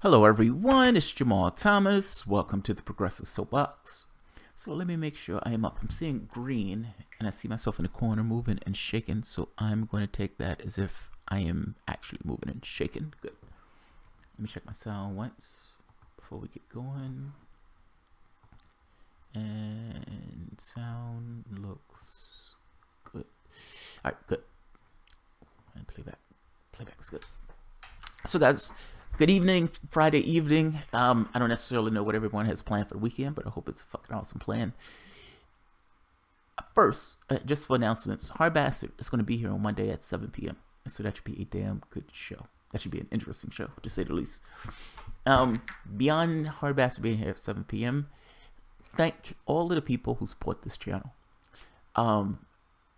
Hello everyone, it's Jamal Thomas. Welcome to the Progressive Soapbox. So let me make sure I am up. I'm seeing green and I see myself in the corner moving and shaking, so I'm going to take that as if I am actually moving and shaking. Good. Let me check my sound once before we get going. And sound looks good. Alright, good. And playback. Playback is good. So guys, good evening, Friday evening. I don't necessarily know what everyone has planned for the weekend, but I hope it's a fucking awesome plan. First, just for announcements, Hard Bastard is going to be here on Monday at 7 p.m. So that should be a damn good show. That should be an interesting show, to say the least. Beyond Hard Bastard being here at 7 p.m., thank all of the people who support this channel. And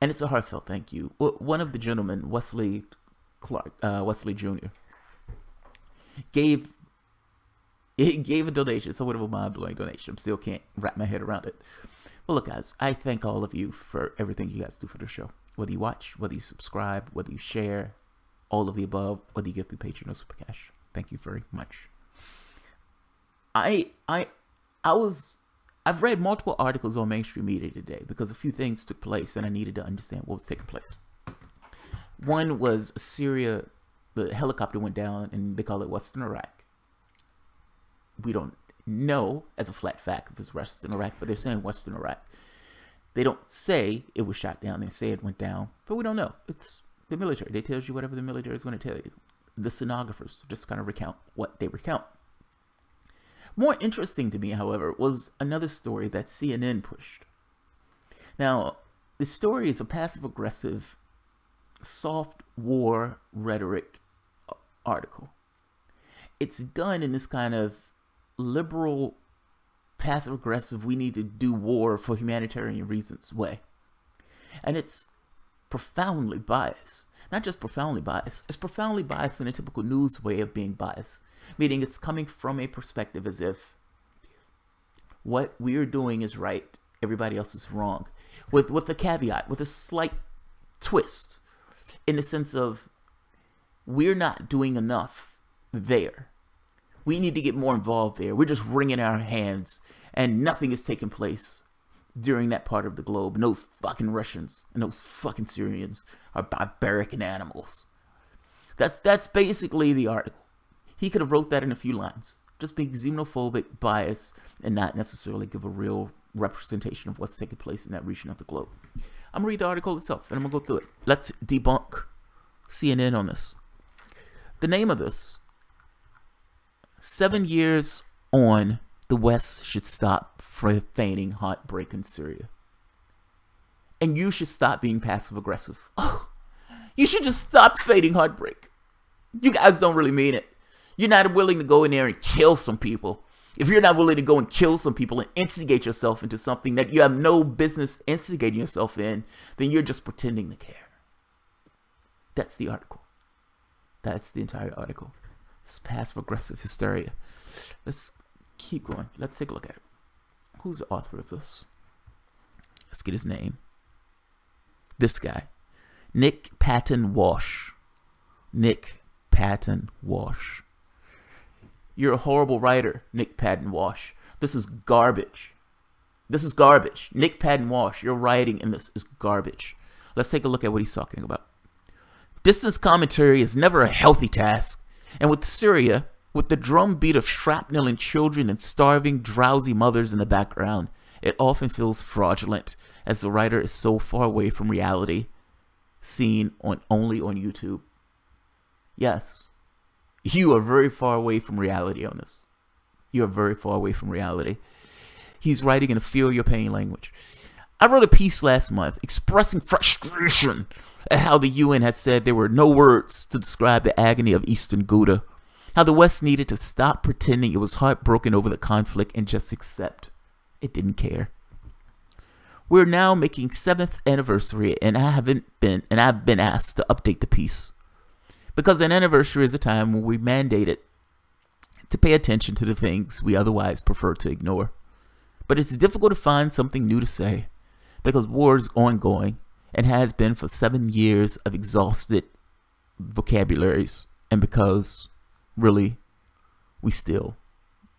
it's a heartfelt thank you. One of the gentlemen, Wesley Jr., gave a donation, somewhat of a mind-blowing donation. I still can't wrap my head around it. But look, guys, I thank all of you for everything you guys do for the show. Whether you watch, whether you subscribe, whether you share, all of the above, whether you give through Patreon or Super Cash. Thank you very much. I've read multiple articles on mainstream media today because a few things took place and I needed to understand what was taking place. One was Syria. The helicopter went down, and they call it Western Iraq. We don't know as a flat fact if it's Western Iraq, but they're saying Western Iraq. They don't say it was shot down. They say it went down, but we don't know. It's the military. They tell you whatever the military is going to tell you. The stenographers just kind of recount what they recount. More interesting to me, however, was another story that CNN pushed. Now, the story is a passive-aggressive, soft war rhetoric article. It's done in this kind of liberal, passive-aggressive, we need to do war for humanitarian reasons way. And it's profoundly biased. Not just profoundly biased, it's profoundly biased in a typical news way of being biased. Meaning it's coming from a perspective as if what we're doing is right, everybody else is wrong. With a caveat, with a slight twist, in the sense of we're not doing enough there. We need to get more involved there. We're just wringing our hands and nothing is taking place during that part of the globe. And those fucking Russians and those fucking Syrians are barbaric and animals. That's basically the article. He could have wrote that in a few lines. Just being xenophobic, biased, and not necessarily give a real representation of what's taking place in that region of the globe. I'm going to read the article itself, and I'm going to go through it. Let's debunk CNN on this. The name of this: 7 years on, the West should stop feigning heartbreak in Syria. And you should stop being passive-aggressive. Oh, you should just stop feigning heartbreak. You guys don't really mean it. You're not willing to go in there and kill some people. If you're not willing to go and kill some people and instigate yourself into something that you have no business instigating yourself in, then you're just pretending to care. That's the article. That's the entire article. It's passive-aggressive hysteria. Let's keep going. Let's take a look at it. Who's the author of this? Let's get his name. This guy. Nick Patton Walsh. Nick Patton Walsh. You're a horrible writer, Nick Patton Walsh. This is garbage. This is garbage. Nick Patton Walsh, your writing in this is garbage. Let's take a look at what he's talking about. Distance commentary is never a healthy task. And with Syria, with the drumbeat of shrapnel and children and starving, drowsy mothers in the background, it often feels fraudulent, as the writer is so far away from reality, seen only on YouTube. Yes, you are very far away from reality on this. You are very far away from reality. He's writing in a feel your pain language. I wrote a piece last month expressing frustration at how the UN had said there were no words to describe the agony of Eastern Ghouta. How the West needed to stop pretending it was heartbroken over the conflict and just accept it didn't care. We're now making 7th anniversary, and I've been asked to update the piece. Because an anniversary is a time when we mandate it to pay attention to the things we otherwise prefer to ignore. But it's difficult to find something new to say, because war is ongoing and has been for 7 years of exhausted vocabularies, and because, really, we still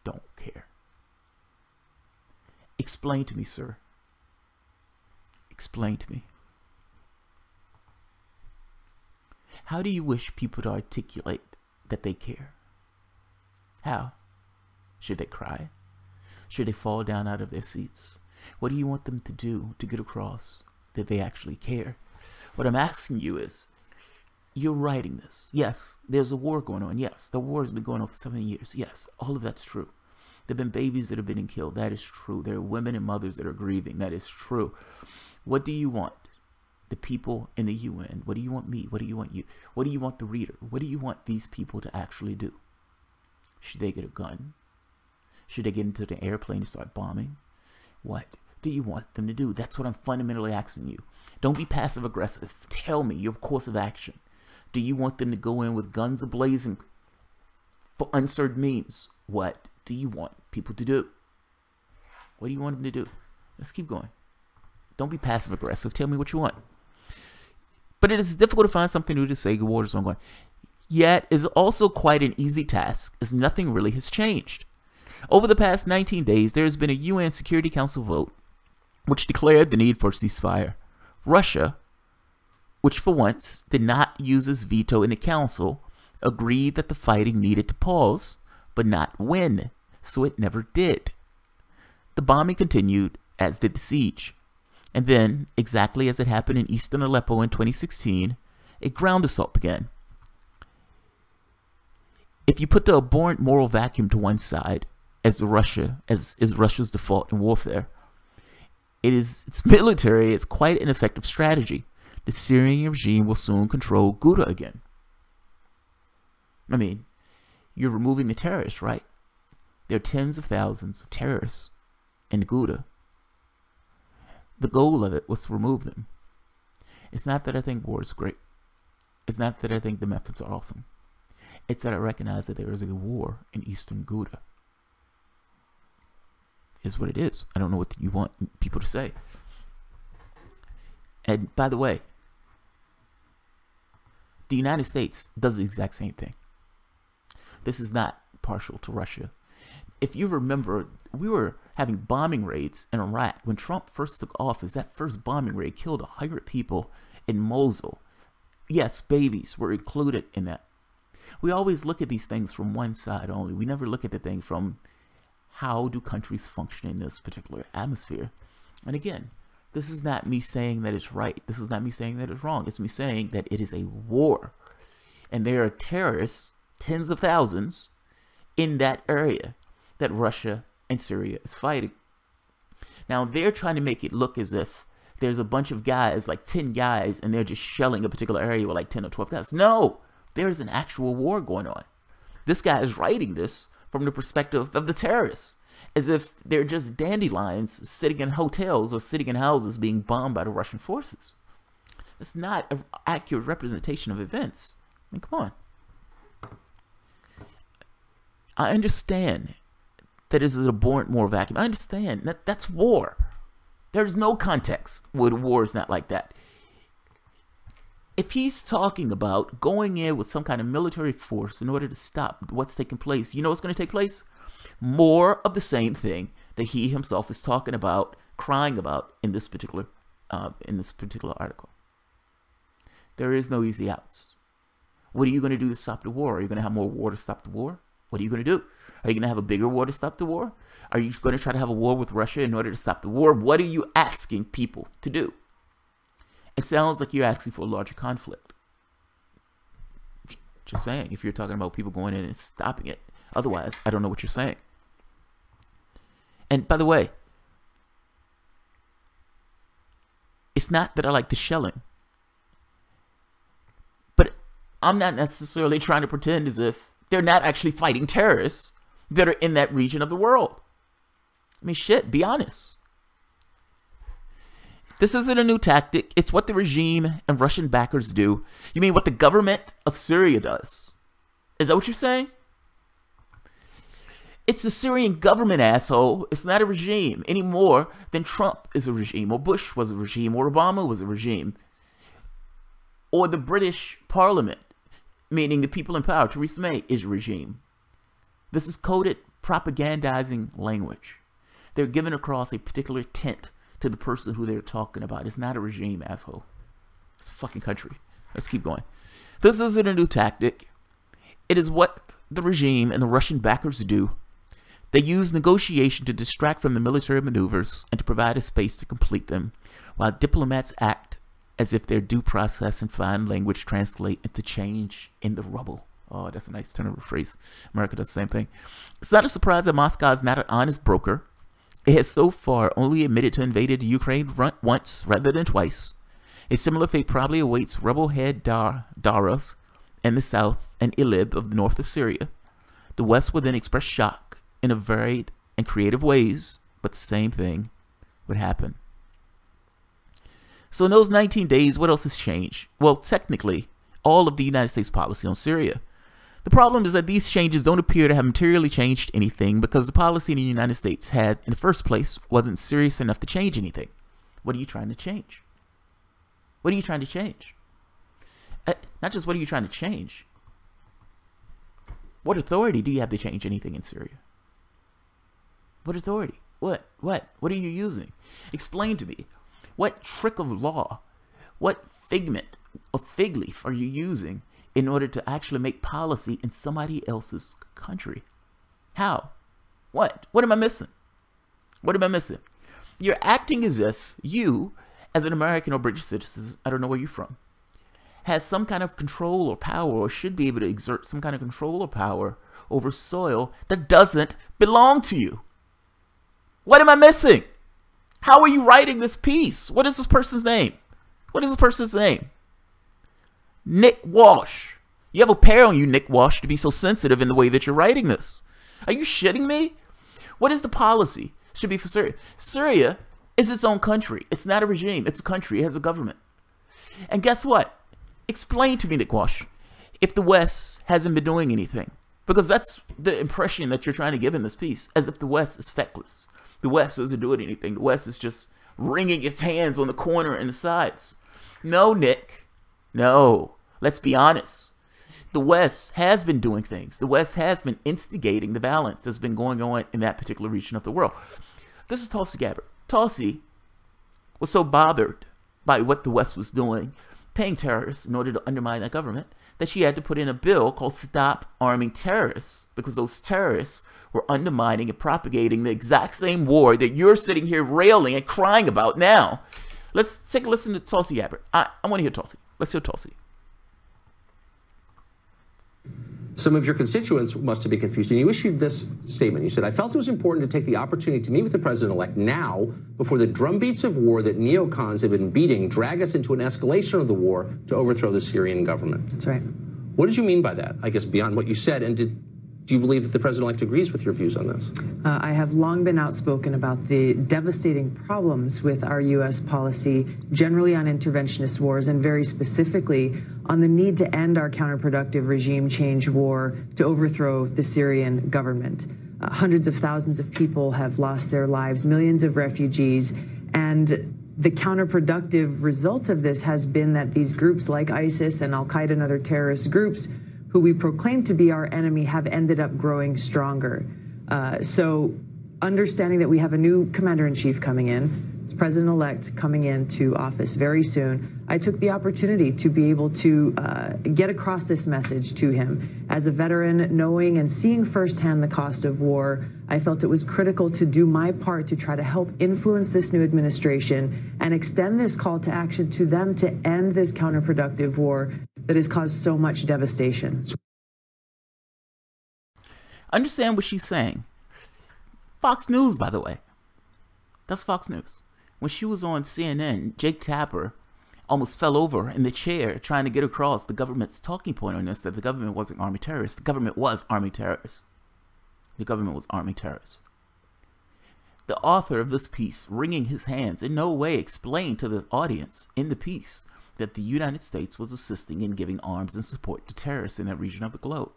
don't care. Explain to me, sir. Explain to me. How do you wish people to articulate that they care? How? Should they cry? Should they fall down out of their seats? What do you want them to do to get across that they actually care? What I'm asking you is, you're writing this. Yes, there's a war going on. Yes, the war has been going on for 7 years. Yes, all of that's true. There have been babies that have been killed. That is true. There are women and mothers that are grieving. That is true. What do you want? The people in the UN. What do you want me? What do you want you? What do you want the reader? What do you want these people to actually do? Should they get a gun? Should they get into the airplane and start bombing? What do you want them to do? That's what I'm fundamentally asking you. Don't be passive aggressive. Tell me your course of action. Do you want them to go in with guns ablazing for uncertain means? What do you want people to do? What do you want them to do? Let's keep going. Don't be passive aggressive. Tell me what you want. But it is difficult to find something new to say. The war is ongoing. Yet is also quite an easy task, as nothing really has changed. Over the past 19 days, there has been a UN Security Council vote which declared the need for a ceasefire. Russia, which for once did not use its veto in the council, agreed that the fighting needed to pause, but not win, so it never did. The bombing continued, as did the siege. And then, exactly as it happened in eastern Aleppo in 2016, a ground assault began. If you put the abhorrent moral vacuum to one side, as is Russia's default in warfare, its military is quite an effective strategy. The Syrian regime will soon control Ghouta again. I mean, you're removing the terrorists, right? There are tens of thousands of terrorists in Ghouta. The goal of it was to remove them. It's not that I think war is great. It's not that I think the methods are awesome. It's that I recognize that there is a war in eastern Ghouta. Is what it is. I don't know what you want people to say. And by the way, the United States does the exact same thing. This is not partial to Russia. If you remember, we were having bombing raids in Iraq. When Trump first took office, that first bombing raid killed 100 people in Mosul. Yes, babies were included in that. We always look at these things from one side only. We never look at the thing from how do countries function in this particular atmosphere. And again, this is not me saying that it's right. This is not me saying that it's wrong. It's me saying that it is a war. And there are terrorists, tens of thousands, in that area that Russia and Syria is fighting. Now, they're trying to make it look as if there's a bunch of guys, like 10 guys, and they're just shelling a particular area with like 10 or 12 guys. No, there's an actual war going on. This guy is writing this from the perspective of the terrorists, as if they're just dandelions sitting in hotels or sitting in houses being bombed by the Russian forces. That's not an accurate representation of events. I mean, come on. I understand that is an abhorrent moral vacuum. I understand that that's war. There's no context where the war is not like that. If he's talking about going in with some kind of military force in order to stop what's taking place, you know what's going to take place? More of the same thing that he himself is talking about, crying about in this particular article. There is no easy outs. What are you going to do to stop the war? Are you going to have more war to stop the war? What are you going to do? Are you going to have a bigger war to stop the war? Are you going to try to have a war with Russia in order to stop the war? What are you asking people to do? It sounds like you're asking for a larger conflict. Just saying, if you're talking about people going in and stopping it. Otherwise, I don't know what you're saying. And by the way, it's not that I like the shelling. But I'm not necessarily trying to pretend as if they're not actually fighting terrorists that are in that region of the world. I mean, shit, be honest. This isn't a new tactic. It's what the regime and Russian backers do. You mean what the government of Syria does? Is that what you're saying? It's the Syrian government, asshole. It's not a regime any more than Trump is a regime, or Bush was a regime, or Obama was a regime, or the British Parliament, meaning the people in power, Theresa May, is a regime. This is coded propagandizing language. They're giving across a particular tint to the person who they're talking about. It's not a regime, asshole. It's a fucking country. Let's keep going. This isn't a new tactic. It is what the regime and the Russian backers do. They use negotiation to distract from the military maneuvers and to provide a space to complete them, while diplomats act as if their due process and fine language translate into change in the rubble. Oh, that's a nice turn of phrase. America does the same thing. It's not a surprise that Moscow is not an honest broker. It has so far only admitted to invaded Ukraine once rather than twice. A similar fate probably awaits rebel head Daras in the south and Idlib of the north of Syria. The West will then express shock in a varied and creative ways, but the same thing would happen. So in those 19 days, what else has changed? Well, technically, all of the United States policy on Syria. The problem is that these changes don't appear to have materially changed anything because the policy in the United States had, in the first place, wasn't serious enough to change anything. What are you trying to change? What are you trying to change? Not just what are you trying to change. What authority do you have to change anything in Syria? What authority? What are you using? Explain to me. What trick of law, what figment of fig leaf are you using in order to actually make policy in somebody else's country? How? What? What am I missing? What am I missing? You're acting as if you, as an American or British citizen, I don't know where you're from, has some kind of control or power, or should be able to exert some kind of control or power over soil that doesn't belong to you. What am I missing? How are you writing this piece? What is this person's name? What is this person's name? Nick Walsh. You have a pair on you, Nick Walsh, to be so sensitive in the way that you're writing this. Are you shitting me? What is the policy? Should be for Syria. Syria is its own country. It's not a regime. It's a country. It has a government. And guess what? Explain to me, Nick Walsh, if the West hasn't been doing anything. Because that's the impression that you're trying to give in this piece, as if the West is feckless. The West isn't doing anything. The West is just wringing its hands on the corner and the sides. No, Nick. No. Let's be honest. The West has been doing things. The West has been instigating the violence that's been going on in that particular region of the world. This is Tulsi Gabbard. Tulsi was so bothered by what the West was doing, paying terrorists in order to undermine that government, that she had to put in a bill called Stop Arming Terrorists, because those terrorists were undermining and propagating the exact same war that you're sitting here railing and crying about now. Let's take a listen to Tulsi Gabbard. I want to hear Tulsi. Let's hear Tulsi. Some of your constituents must have been confused, and you issued this statement. You said, I felt it was important to take the opportunity to meet with the president-elect now before the drumbeats of war that neocons have been beating drag us into an escalation of the war to overthrow the Syrian government. That's right. What did you mean by that, I guess, beyond what you said, and do you believe that the president-elect agrees with your views on this? I have long been outspoken about the devastating problems with our U.S. policy, generally on interventionist wars, and very specifically on the need to end our counterproductive regime change war to overthrow the Syrian government. Hundreds of thousands of people have lost their lives, millions of refugees, and the counterproductive result of this has been that these groups like ISIS and Al-Qaeda and other terrorist groups who we proclaim to be our enemy have ended up growing stronger. So understanding that we have a new commander-in-chief coming in, president-elect coming into office very soon, I took the opportunity to be able to get across this message to him. As a veteran, knowing and seeing firsthand the cost of war, I felt it was critical to do my part to try to help influence this new administration and extend this call to action to them to end this counterproductive war that has caused so much devastation. Understand what she's saying. Fox News, by the way. That's Fox News. When she was on CNN, Jake Tapper almost fell over in the chair trying to get across the government's talking point on this, that the government wasn't arming terrorists. The government was arming terrorists. The government was arming terrorists. The author of this piece, wringing his hands, in no way explained to the audience in the piece that the United States was assisting in giving arms and support to terrorists in that region of the globe.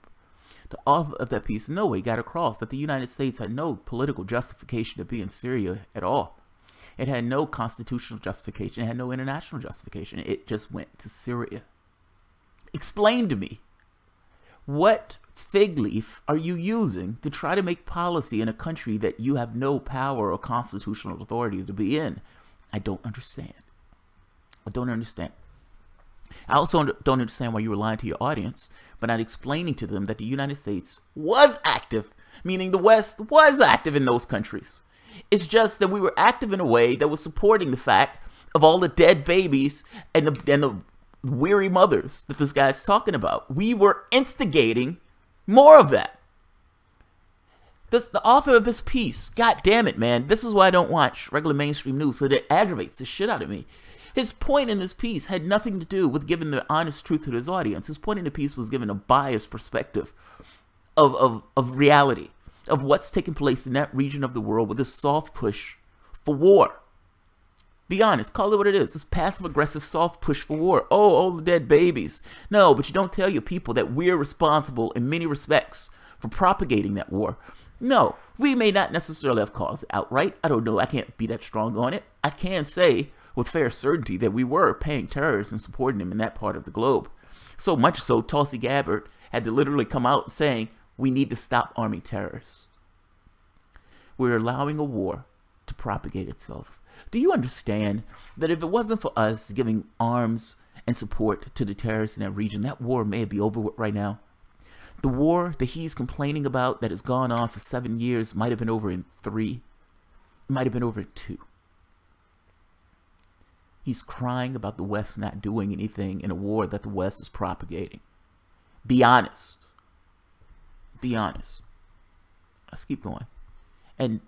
The author of that piece in no way got across that the United States had no political justification to be in Syria at all. It had no constitutional justification. It had no international justification. It just went to Syria. Explain to me, what fig leaf are you using to try to make policy in a country that you have no power or constitutional authority to be in? I don't understand. I don't understand. I also don't understand why you were lying to your audience by not explaining to them that the United States was active, meaning the West was active in those countries. It's just that we were active in a way that was supporting the fact of all the dead babies and the weary mothers that this guy's talking about. We were instigating more of that. The author of this piece, god damn it, man, this is why I don't watch regular mainstream news, so it aggravates the shit out of me. His point in this piece had nothing to do with giving the honest truth to his audience. His point in the piece was giving a biased perspective of reality, of what's taking place in that region of the world with this soft push for war. Be honest, call it what it is. This passive-aggressive soft push for war. Oh, all the dead babies. No, but you don't tell your people that we're responsible in many respects for propagating that war. No, we may not necessarily have caused it outright. I don't know. I can't be that strong on it. I can say with fair certainty that we were paying terrorists and supporting them in that part of the globe. So much so, Tulsi Gabbard had to literally come out saying, we need to stop arming terrorists. We're allowing a war to propagate itself. Do you understand that if it wasn't for us giving arms and support to the terrorists in that region, that war may be over with right now? The war that he's complaining about that has gone on for 7 years might have been over in 3. It might have been over in 2. He's crying about the West not doing anything in a war that the West is propagating. Be honest. Be honest. Let's keep going. And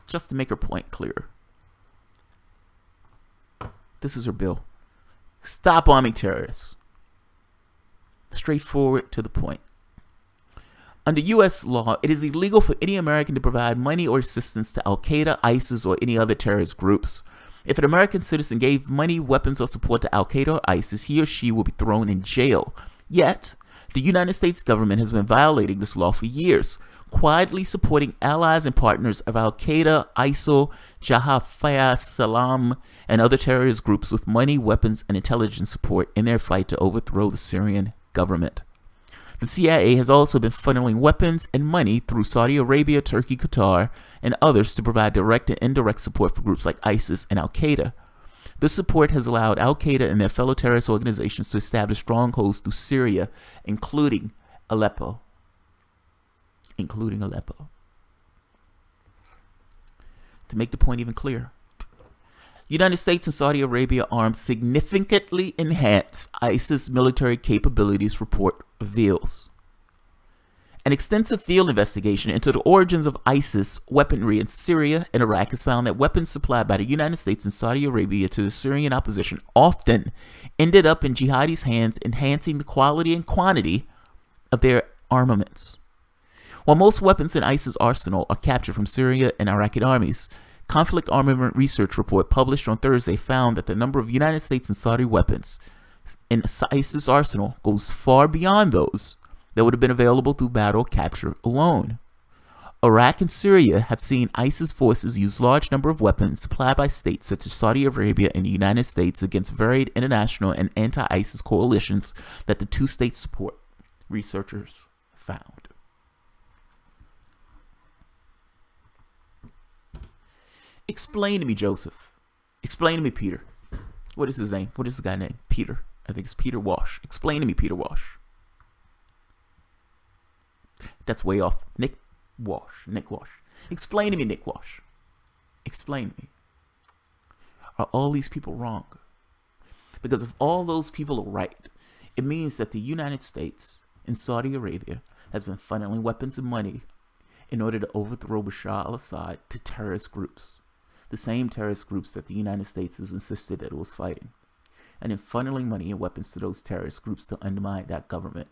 just to make her point clearer, this is her bill. Stop arming terrorists. Straightforward, to the point. Under U.S. law, it is illegal for any American to provide money or assistance to Al-Qaeda, ISIS, or any other terrorist groups. If an American citizen gave money, weapons, or support to Al-Qaeda or ISIS, he or she will be thrown in jail. Yet, the United States government has been violating this law for years, quietly supporting allies and partners of Al-Qaeda, ISIL, Jahaf Salam, and other terrorist groups with money, weapons, and intelligence support in their fight to overthrow the Syrian government. The CIA has also been funneling weapons and money through Saudi Arabia, Turkey, Qatar, and others to provide direct and indirect support for groups like ISIS and Al-Qaeda. This support has allowed Al-Qaeda and their fellow terrorist organizations to establish strongholds through Syria, including Aleppo. To make the point even clearer, United States and Saudi Arabia arms significantly enhance ISIS military capabilities, report reveals. An extensive field investigation into the origins of ISIS weaponry in Syria and Iraq has found that weapons supplied by the United States and Saudi Arabia to the Syrian opposition often ended up in jihadis' hands, enhancing the quality and quantity of their armaments. While most weapons in ISIS' arsenal are captured from Syria and Iraqi armies, Conflict Armament Research report published on Thursday found that the number of United States and Saudi weapons in ISIS' arsenal goes far beyond those that would have been available through battle capture alone. Iraq and Syria have seen ISIS forces use large number of weapons supplied by states such as Saudi Arabia and the United States against varied international and anti-ISIS coalitions that the two states support, researchers found. Explain to me, Joseph. Explain to me, Peter. What is his name? What is the guy's name? Peter. I think it's Peter Walsh. Explain to me, Peter Walsh. That's way off. Nick Walsh. Explain to me, Nick Walsh. Explain to me. Are all these people wrong? Because if all those people are right, it means that the United States and Saudi Arabia has been funneling weapons and money in order to overthrow Bashar al-Assad to terrorist groups. The same terrorist groups that the United States has insisted that it was fighting. And in funneling money and weapons to those terrorist groups to undermine that government,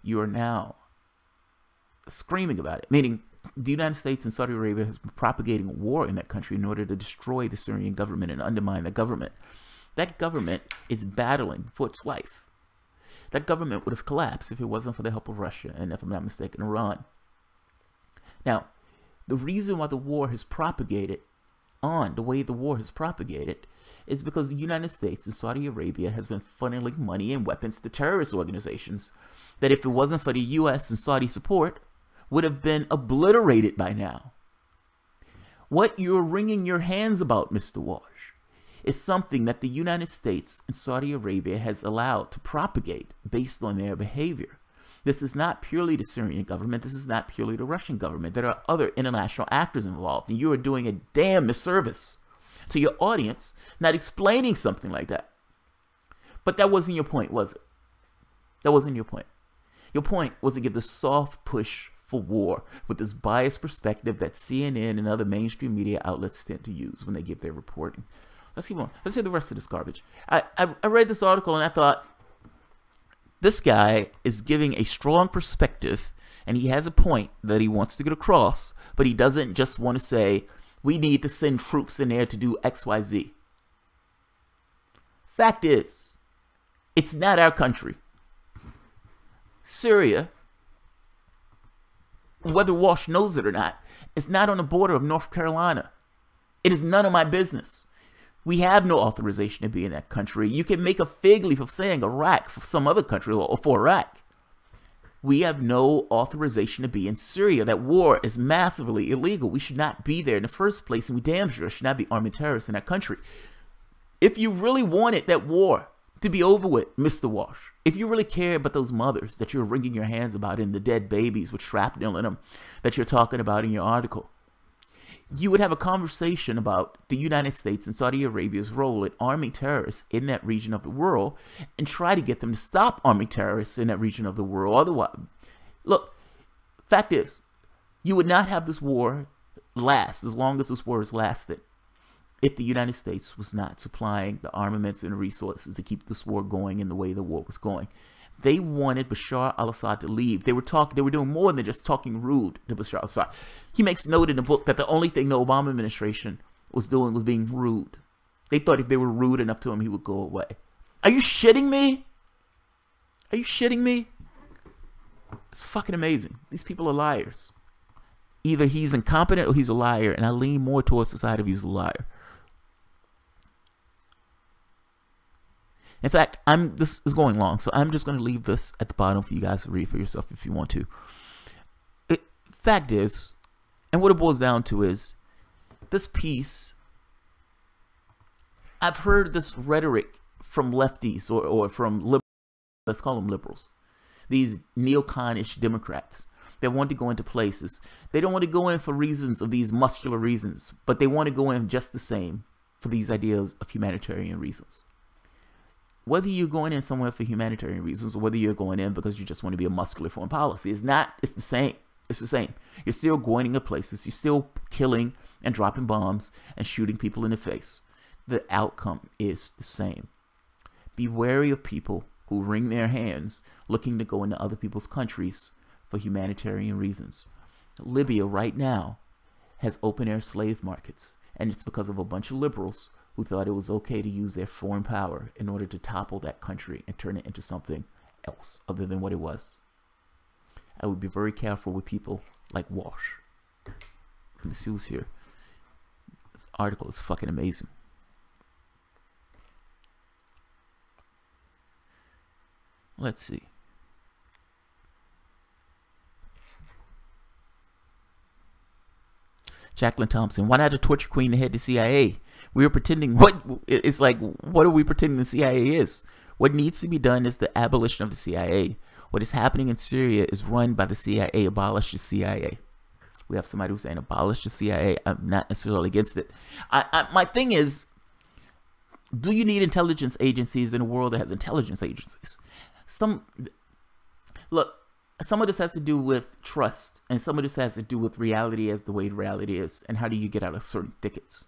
you are now screaming about it. Meaning, the United States and Saudi Arabia has been propagating a war in that country in order to destroy the Syrian government and undermine the government. That government is battling for its life. That government would have collapsed if it wasn't for the help of Russia and, if I'm not mistaken, Iran. Now, the reason why the war has propagated on the way the war has propagated is because the United States and Saudi Arabia has been funneling money and weapons to terrorist organizations that, if it wasn't for the US and Saudi support, would have been obliterated by now. What you're wringing your hands about, Mr. Walsh, is something that the United States and Saudi Arabia has allowed to propagate based on their behavior. This is not purely the Syrian government. This is not purely the Russian government. There are other international actors involved, and you are doing a damn disservice to your audience not explaining something like that. But that wasn't your point, was it? That wasn't your point. Your point was to give the soft push for war with this biased perspective that CNN and other mainstream media outlets tend to use when they give their reporting. Let's keep on. Let's hear the rest of this garbage. I read this article and I thought, this guy is giving a strong perspective and he has a point that he wants to get across, but he doesn't just want to say, we need to send troops in there to do X, Y, Z. Fact is, it's not our country. Syria, whether Walsh knows it or not, is not on the border of North Carolina. It is none of my business. We have no authorization to be in that country. You can make a fig leaf of saying Iraq for some other country or for Iraq. We have no authorization to be in Syria. That war is massively illegal. We should not be there in the first place, and we damn sure should not be arming terrorists in that country. If you really wanted that war to be over with, Mr. Walsh, if you really care about those mothers that you're wringing your hands about and the dead babies with shrapnel in them that you're talking about in your article, you would have a conversation about the United States and Saudi Arabia's role in arming terrorists in that region of the world and try to get them to stop arming terrorists in that region of the world. Otherwise, look, fact is, you would not have this war last as long as this war has lasted if the United States was not supplying the armaments and resources to keep this war going in the way the war was going. They wanted Bashar al-Assad to leave. They were doing more than just talking rude to Bashar al-Assad. He makes note in the book that the only thing the Obama administration was doing was being rude. They thought if they were rude enough to him, he would go away. Are you shitting me? Are you shitting me? It's fucking amazing. These people are liars. Either he's incompetent or he's a liar, and I lean more towards the side of he's a liar. In fact, this is going long, so I'm just going to leave this at the bottom for you guys to read for yourself if you want to. Fact is, and what it boils down to is, this piece, I've heard this rhetoric from lefties or from liberals, let's call them liberals, these neoconish Democrats that want to go into places. They don't want to go in for reasons of these muscular reasons, but they want to go in just the same for these ideas of humanitarian reasons. Whether you're going in somewhere for humanitarian reasons or whether you're going in because you just want to be a muscular foreign policy, it's the same. It's the same. You're still going into places. You're still killing and dropping bombs and shooting people in the face. The outcome is the same. Be wary of people who wring their hands looking to go into other people's countries for humanitarian reasons. Libya right now has open-air slave markets, and it's because of a bunch of liberals who thought it was okay to use their foreign power in order to topple that country and turn it into something else other than what it was. I would be very careful with people like Walsh. Let me see who's here. This article is fucking amazing. Let's see. Jacqueline Thompson, why not a torture queen to head the CIA? We were pretending, it's like, what are we pretending the CIA is? What needs to be done is the abolition of the CIA. What is happening in Syria is run by the CIA. Abolish the CIA. We have somebody who's saying abolish the CIA. I'm not necessarily against it. My thing is, do you need intelligence agencies in a world that has intelligence agencies? Look, some of this has to do with trust, and some of this has to do with reality as the way reality is, and how do you get out of certain thickets.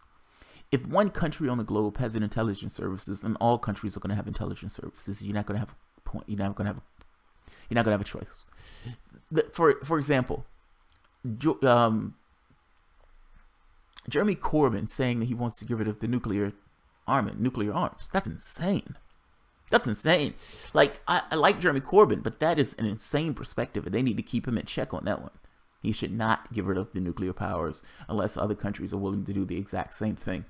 If one country on the globe has an intelligence services, then all countries are going to have intelligence services. You're not going to have a point. You're not going to have a choice. For example, Jeremy Corbyn saying that he wants to get rid of the nuclear arms. That's insane. That's insane. Like, I like Jeremy Corbyn, but that is an insane perspective, and they need to keep him in check on that one. He should not get rid of the nuclear powers unless other countries are willing to do the exact same thing.